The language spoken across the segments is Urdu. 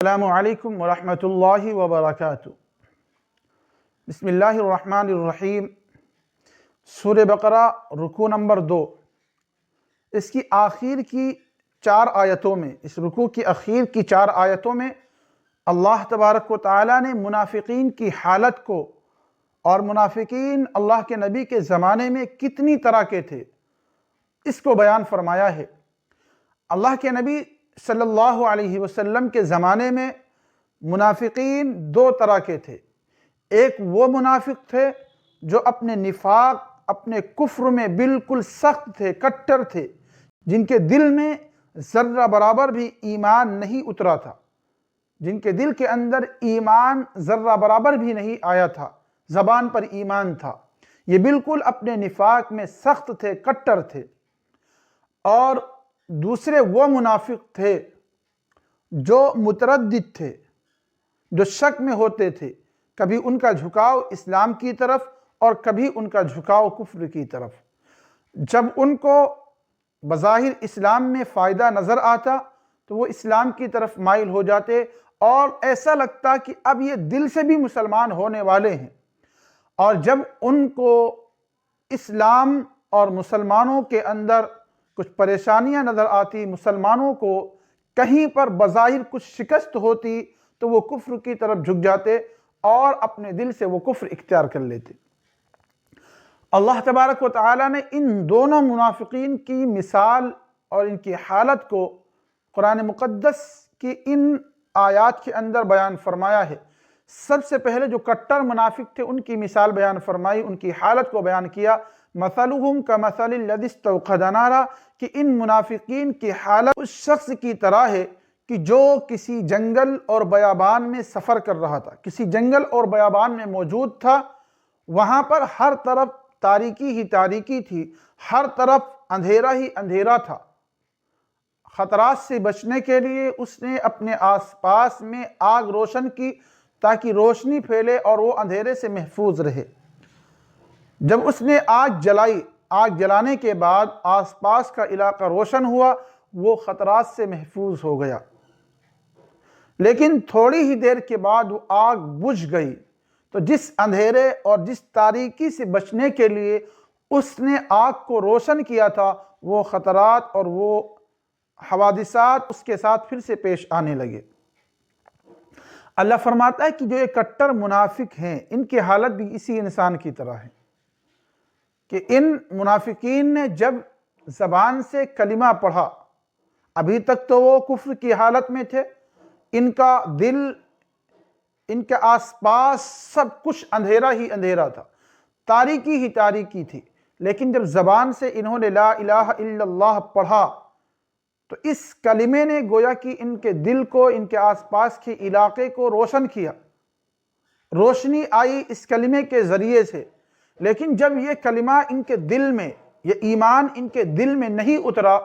السلام علیکم ورحمۃ اللہ وبرکاتہ۔ بسم اللہ الرحمن الرحیم۔ سورہ بقرہ رکوع نمبر 2، اس کی آخر کی 4 آیتوں میں، اس رکوع کی اخیر کی 4 آیتوں میں اللہ تبارک و تعالیٰ نے منافقین کی حالت کو اور منافقین اللہ کے نبی کے زمانے میں کتنی طرح کے تھے اس کو بیان فرمایا ہے۔ اللہ کے نبی صلی اللہ علیہ وسلم کے زمانے میں منافقین 2 طرح کے تھے۔ ایک وہ منافق تھے جو اپنے نفاق، اپنے کفر میں بالکل سخت تھے، کٹر تھے، جن کے دل میں ذرہ برابر بھی ایمان نہیں اترا تھا، جن کے دل کے اندر ایمان ذرہ برابر بھی نہیں آیا تھا، زبان پر ایمان تھا۔ یہ بالکل اپنے نفاق میں سخت تھے، کٹر تھے۔ اور دوسرے وہ منافق تھے جو متردد تھے، جو شک میں ہوتے تھے، کبھی ان کا جھکاؤ اسلام کی طرف اور کبھی ان کا جھکاؤ کفر کی طرف۔ جب ان کو بظاہر اسلام میں فائدہ نظر آتا تو وہ اسلام کی طرف مائل ہو جاتے، اور ایسا لگتا کہ اب یہ دل سے بھی مسلمان ہونے والے ہیں۔ اور جب ان کو اسلام اور مسلمانوں کے اندر کچھ پریشانیاں نظر آتی، مسلمانوں کو کہیں پر بظاہر کچھ شکست ہوتی، تو وہ کفر کی طرف جھک جاتے اور اپنے دل سے وہ کفر اختیار کر لیتے۔ اللہ تبارک و تعالیٰ نے ان دونوں منافقین کی مثال اور ان کی حالت کو قرآن مقدس کی ان آیات کے اندر بیان فرمایا ہے۔ سب سے پہلے جو کٹر منافق تھے ان کی مثال بیان فرمائی، ان کی حالت کو بیان کیا۔ مثلہم کمثل الذی استوقد نارا، کہ ان منافقین کی حالت اس شخص کی طرح ہے کہ جو کسی جنگل اور بیابان میں سفر کر رہا تھا، کسی جنگل اور بیابان میں موجود تھا۔ وہاں پر ہر طرف تاریکی ہی تاریکی تھی، ہر طرف اندھیرا ہی اندھیرا تھا۔ خطرات سے بچنے کے لیے اس نے اپنے آس پاس میں آگ روشن کی تاکہ روشنی پھیلے اور وہ اندھیرے سے محفوظ رہے۔ جب اس نے آگ جلائی، آگ جلانے کے بعد آس پاس کا علاقہ روشن ہوا، وہ خطرات سے محفوظ ہو گیا۔ لیکن تھوڑی ہی دیر کے بعد وہ آگ بجھ گئی، تو جس اندھیرے اور جس تاریکی سے بچنے کے لیے اس نے آگ کو روشن کیا تھا، وہ خطرات اور وہ حوادثات اس کے ساتھ پھر سے پیش آنے لگے۔ اللہ فرماتا ہے کہ جو یہ کٹر منافق ہیں، ان کی حالت بھی اسی انسان کی طرح ہے کہ ان منافقین نے جب زبان سے کلمہ پڑھا، ابھی تک تو وہ کفر کی حالت میں تھے، ان کا دل، ان کے آس پاس سب کچھ اندھیرا ہی اندھیرا تھا، تاریکی ہی تاریکی تھی۔ لیکن جب زبان سے انہوں نے لا الہ الا اللہ پڑھا تو اس کلمے نے گویا کہ ان کے دل کو، ان کے آس پاس کے علاقے کو روشن کیا، روشنی آئی اس کلمے کے ذریعے سے۔ لیکن جب یہ کلمہ ان کے دل میں، یہ ایمان ان کے دل میں نہیں اترا،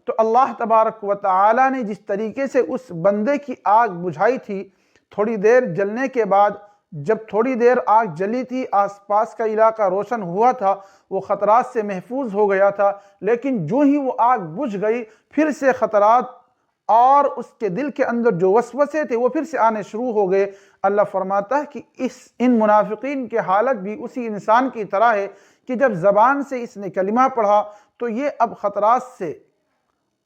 تو اللہ تبارک و تعالیٰ نے جس طریقے سے اس بندے کی آگ بجھائی تھی، تھوڑی دیر جلنے کے بعد، جب تھوڑی دیر آگ جلی تھی، آس پاس کا علاقہ روشن ہوا تھا، وہ خطرات سے محفوظ ہو گیا تھا، لیکن جو ہی وہ آگ بجھ گئی، پھر سے خطرات اور اس کے دل کے اندر جو وسوسے تھے وہ پھر سے آنے شروع ہو گئے۔ اللہ فرماتا ہے کہ ان منافقین کی حالت بھی اسی انسان کی طرح ہے کہ جب زبان سے اس نے کلمہ پڑھا تو یہ اب خطرات سے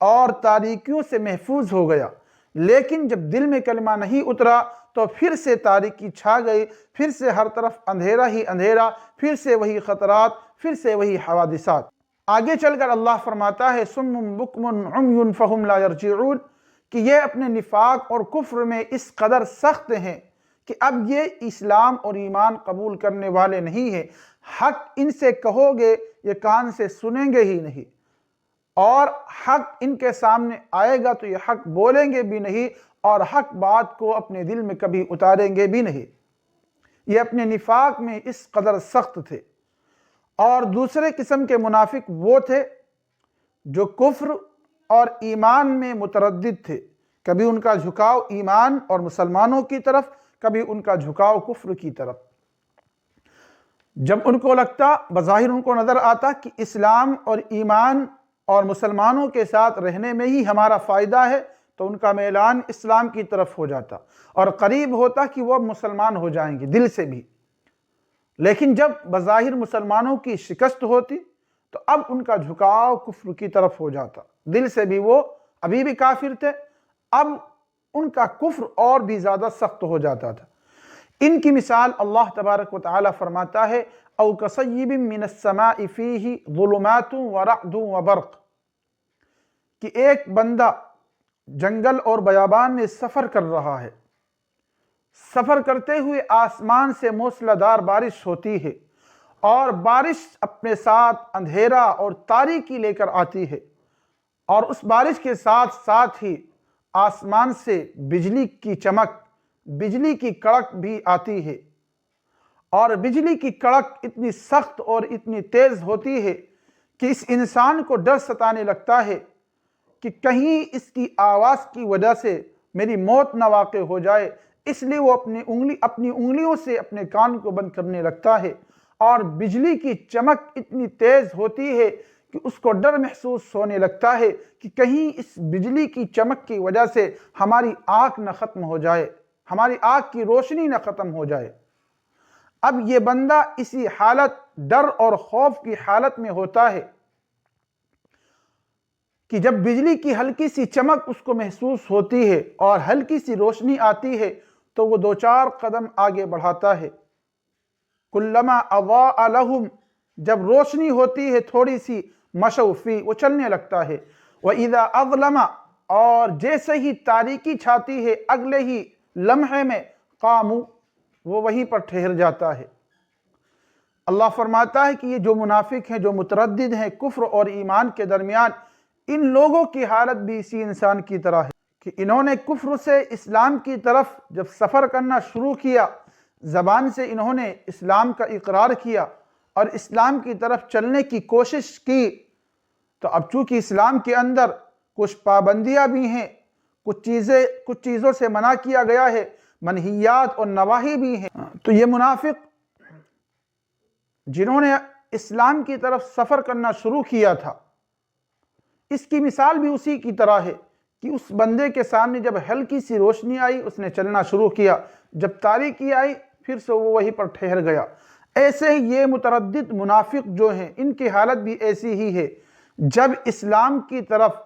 اور تاریکیوں سے محفوظ ہو گیا، لیکن جب دل میں کلمہ نہیں اترا تو پھر سے تاریکی چھا گئی، پھر سے ہر طرف اندھیرا ہی اندھیرا، پھر سے وہی خطرات، پھر سے وہی حوادثات۔ آگے چل کر اللہ فرماتا ہے صم بکم عمی فہم لا یرجعون، کہ یہ اپنے نفاق اور کفر میں اس قدر سخت ہیں کہ اب یہ اسلام اور ایمان قبول کرنے والے نہیں ہیں۔ حق ان سے کہو گے یہ کان سے سنیں گے ہی نہیں، اور حق ان کے سامنے آئے گا تو یہ حق بولیں گے بھی نہیں، اور حق بات کو اپنے دل میں کبھی اتاریں گے بھی نہیں۔ یہ اپنے نفاق میں اس قدر سخت تھے۔ اور دوسرے قسم کے منافق وہ تھے جو کفر اور ایمان میں متردد تھے، کبھی ان کا جھکاؤ ایمان اور مسلمانوں کی طرف، کبھی ان کا جھکاؤ کفر کی طرف۔ جب ان کو لگتا، بظاہر ان کو نظر آتا کہ اسلام اور ایمان اور مسلمانوں کے ساتھ رہنے میں ہی ہمارا فائدہ ہے، تو ان کا میلان اسلام کی طرف ہو جاتا اور قریب ہوتا کہ وہ مسلمان ہو جائیں گے دل سے بھی۔ لیکن جب بظاہر مسلمانوں کی شکست ہوتی تو اب ان کا جھکاؤ کفر کی طرف ہو جاتا، دل سے بھی وہ ابھی بھی کافر تھے، اب ان کا کفر اور بھی زیادہ سخت ہو جاتا تھا۔ ان کی مثال اللہ تبارک و تعالی فرماتا ہے او کصیب من السماء فیہ ظلمات ورعد وبرق، کہ ایک بندہ جنگل اور بیابان میں سفر کر رہا ہے، سفر کرتے ہوئے آسمان سے موسلا دھار بارش ہوتی ہے اور بارش اپنے ساتھ اندھیرا اور تاریکی لے کر آتی ہے، اور اس بارش کے ساتھ ساتھ ہی آسمان سے بجلی کی چمک، بجلی کی کڑک بھی آتی ہے، اور بجلی کی کڑک اتنی سخت اور اتنی تیز ہوتی ہے کہ اس انسان کو ڈر ستانے لگتا ہے کہ کہیں اس کی آواز کی وجہ سے میری موت نہ واقع ہو جائے، اس لیے وہ اپنی انگلیوں سے اپنے کان کو بند کرنے لگتا ہے، اور بجلی کی چمک اتنی تیز ہوتی ہے کہ اس کو ڈر محسوس ہونے لگتا ہے کہ کہیں اس بجلی کی چمک کی وجہ سے ہماری آنکھ نہ ختم ہو جائے، ہماری آنکھ کی روشنی نہ ختم ہو جائے۔ اب یہ بندہ اسی حالت، ڈر اور خوف کی حالت میں ہوتا ہے کہ جب بجلی کی ہلکی سی چمک اس کو محسوس ہوتی ہے اور ہلکی سی روشنی آتی ہے تو وہ دو چار قدم آگے بڑھاتا ہے۔ کلما اضاء لہم، جب روشنی ہوتی ہے تھوڑی سی، مشوا فیہ، وہ چلنے لگتا ہے۔ وَإِذَا أَظْلَمَ، اور جیسے ہی تاریکی چھاتی ہے اگلے ہی لمحے میں قاموا، وہ وہیں پر ٹھہر جاتا ہے۔ اللہ فرماتا ہے کہ یہ جو منافق ہیں، جو متردد ہیں کفر اور ایمان کے درمیان، ان لوگوں کی حالت بھی اسی انسان کی طرح ہے کہ انہوں نے کفر سے اسلام کی طرف جب سفر کرنا شروع کیا، زبان سے انہوں نے اسلام کا اقرار کیا اور اسلام کی طرف چلنے کی کوشش کی، تو اب چونکہ اسلام کے اندر کچھ پابندیاں بھی ہیں، کچھ چیزوں سے منع کیا گیا ہے، منہیات اور نواہی بھی ہیں، تو یہ منافق جنہوں نے اسلام کی طرف سفر کرنا شروع کیا تھا، اس کی مثال بھی اسی کی طرح ہے کہ اس بندے کے سامنے جب ہلکی سی روشنی آئی اس نے چلنا شروع کیا، جب تاریکی آئی پھر سے وہ وہیں پر ٹھہر گیا۔ ایسے ہی یہ متردد منافق جو ہیں، ان کی حالت بھی ایسی ہی ہے۔ جب اسلام کی طرف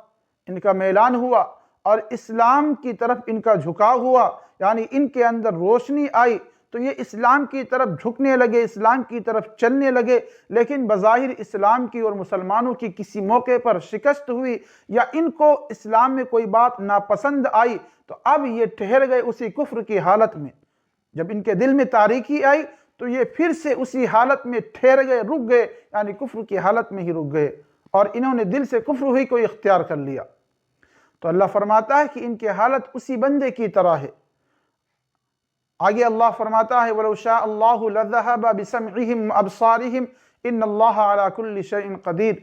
ان کا میلان ہوا اور اسلام کی طرف ان کا جھکاؤ ہوا، یعنی ان کے اندر روشنی آئی، تو یہ اسلام کی طرف جھکنے لگے، اسلام کی طرف چلنے لگے، لیکن بظاہر اسلام کی اور مسلمانوں کی کسی موقع پر شکست ہوئی یا ان کو اسلام میں کوئی بات ناپسند آئی تو اب یہ ٹھہر گئے اسی کفر کی حالت میں۔ جب ان کے دل میں تاریکی آئی تو یہ پھر سے اسی حالت میں ٹھہر گئے، رک گئے، یعنی کفر کی حالت میں ہی رک گئے، اور انہوں نے دل سے کفر ہی کو اختیار کر لیا۔ تو اللہ فرماتا ہے کہ ان کی حالت اسی بندے کی طرح ہے۔ آگے اللہ فرماتا ہے وَلَوْ شَاءَ اللَّهُ لَذَهَبَ بِسَمْعِهِمْ وَأَبْصَارِهِمْ إِنَّ اللَّهَ عَلَى كُلِّ شَيْءٍ قَدِيرٌ،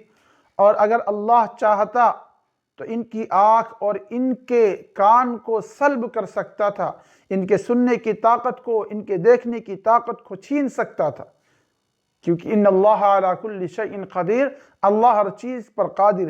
اور اگر اللہ چاہتا تو ان کی آنکھ اور ان کے کان کو سلب کر سکتا تھا، ان کے سننے کی طاقت کو، ان کے دیکھنے کی طاقت کو چھین سکتا تھا، کیونکہ ان اللہ علی کل شیء قدیر، اللہ ہر چیز پر قادر ہے۔